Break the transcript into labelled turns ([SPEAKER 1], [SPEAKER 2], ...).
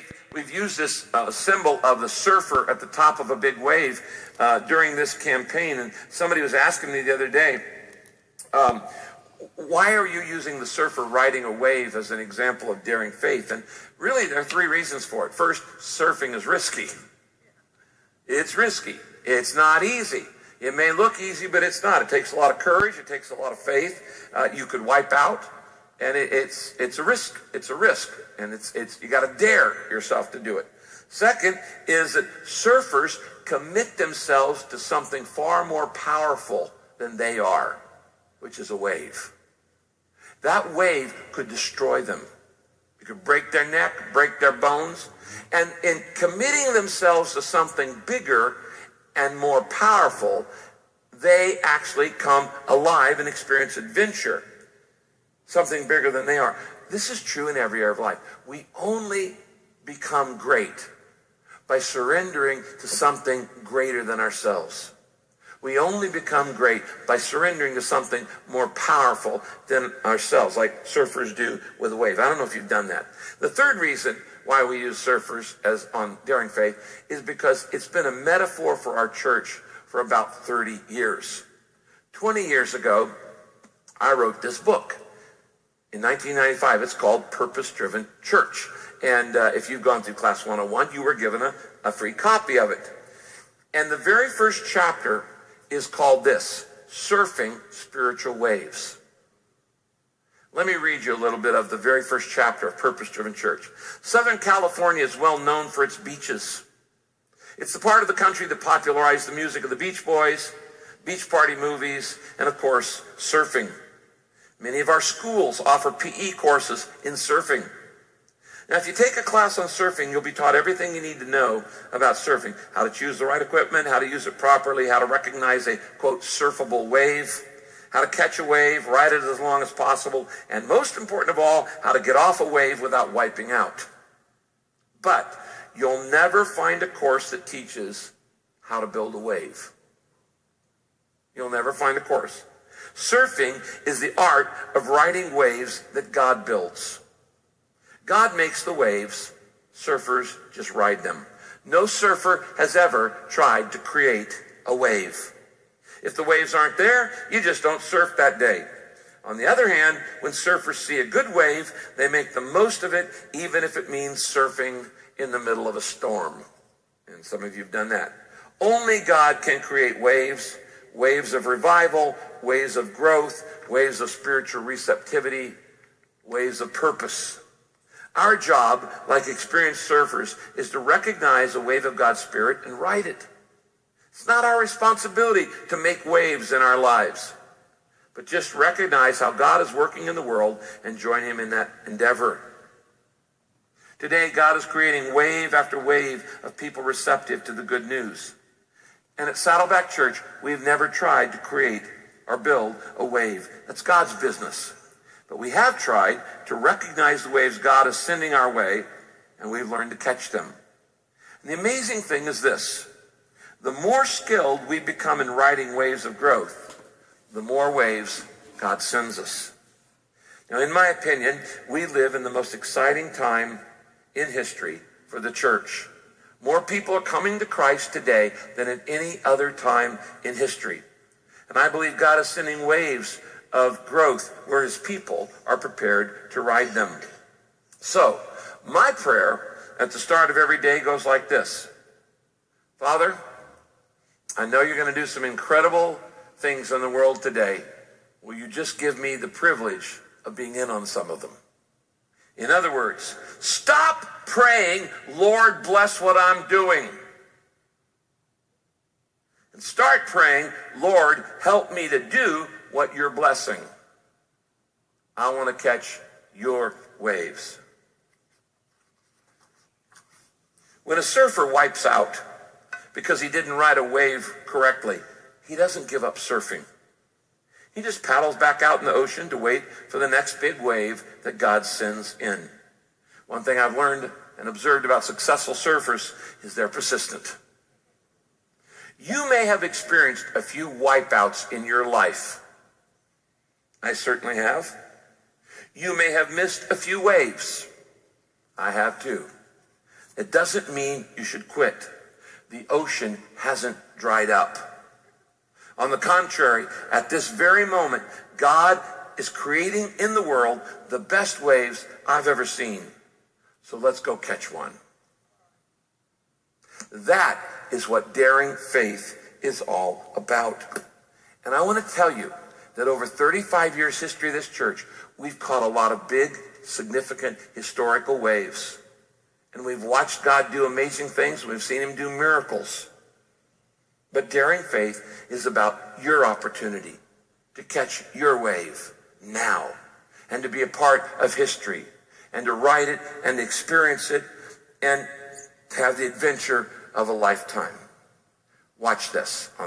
[SPEAKER 1] Faith, we've used this symbol of the surfer at the top of a big wave during this campaign. And somebody was asking me the other day, why are you using the surfer riding a wave as an example of daring faith? And really, there are three reasons for it. First, surfing is risky. It's risky. It's not easy. It may look easy, but it's not. It takes a lot of courage. It takes a lot of faith. You could wipe out, and it's a risk. It's a risk, and you got to dare yourself to do it. Second is that surfers commit themselves to something far more powerful than they are, which is a wave. That wave could destroy them. It could break their neck, break their bones. And in committing themselves to something bigger and more powerful, they actually come alive and experience adventure. Something bigger than they are. This is true in every area of life. We only become great by surrendering to something greater than ourselves. We only become great by surrendering to something more powerful than ourselves, like surfers do with a wave. I don't know if you've done that. The third reason why we use surfers as on Daring Faith is because it's been a metaphor for our church for about 30 years. 20 years ago, I wrote this book. In 1995, it's called Purpose Driven Church. And if you've gone through Class 101, you were given a free copy of it. And the very first chapter is called this, Surfing Spiritual Waves. Let me read you a little bit of the very first chapter of Purpose Driven Church. Southern California is well known for its beaches. It's the part of the country that popularized the music of the Beach Boys, beach party movies, and of course, surfing. Many of our schools offer PE courses in surfing. Now, if you take a class on surfing, you'll be taught everything you need to know about surfing. How to choose the right equipment, how to use it properly, how to recognize a, quote, surfable wave, how to catch a wave, ride it as long as possible, and most important of all, how to get off a wave without wiping out. But you'll never find a course that teaches how to build a wave. You'll never find a course. Surfing is the art of riding waves that God builds. God makes the waves, surfers just ride them. No surfer has ever tried to create a wave. If the waves aren't there, you just don't surf that day. On the other hand, when surfers see a good wave, they make the most of it, even if it means surfing in the middle of a storm. And some of you have done that. Only God can create waves, waves of revival, waves of growth, waves of spiritual receptivity, waves of purpose. Our job, like experienced surfers, is to recognize a wave of God's Spirit and ride it. It's not our responsibility to make waves in our lives, but just recognize how God is working in the world and join him in that endeavor. Today, God is creating wave after wave of people receptive to the good news. And at Saddleback Church, we've never tried to create or build a wave. That's God's business. But we have tried to recognize the waves God is sending our way, and we've learned to catch them. And the amazing thing is this. The more skilled we become in riding waves of growth, the more waves God sends us. Now, in my opinion, we live in the most exciting time in history for the church. More people are coming to Christ today than at any other time in history. And I believe God is sending waves of growth where his people are prepared to ride them. So, my prayer at the start of every day goes like this. Father, I know you're going to do some incredible things in the world today. Will you just give me the privilege of being in on some of them? In other words, stop praying, Lord, bless what I'm doing. And start praying, Lord, help me to do what you're blessing. I want to catch your waves. When a surfer wipes out because he didn't ride a wave correctly, he doesn't give up surfing. He just paddles back out in the ocean to wait for the next big wave that God sends in. One thing I've learned and observed about successful surfers is they're persistent. You may have experienced a few wipeouts in your life. I certainly have. You may have missed a few waves. I have too. It doesn't mean you should quit. The ocean hasn't dried up. On the contrary, at this very moment, God is creating in the world the best waves I've ever seen. So let's go catch one. That is what daring faith is all about. And I want to tell you that over 35 years history of this church, we've caught a lot of big, significant, historical waves. And we've watched God do amazing things. We've seen him do miracles. But daring faith is about your opportunity to catch your wave now and to be a part of history and to ride it and experience it and have the adventure of a lifetime. Watch this on the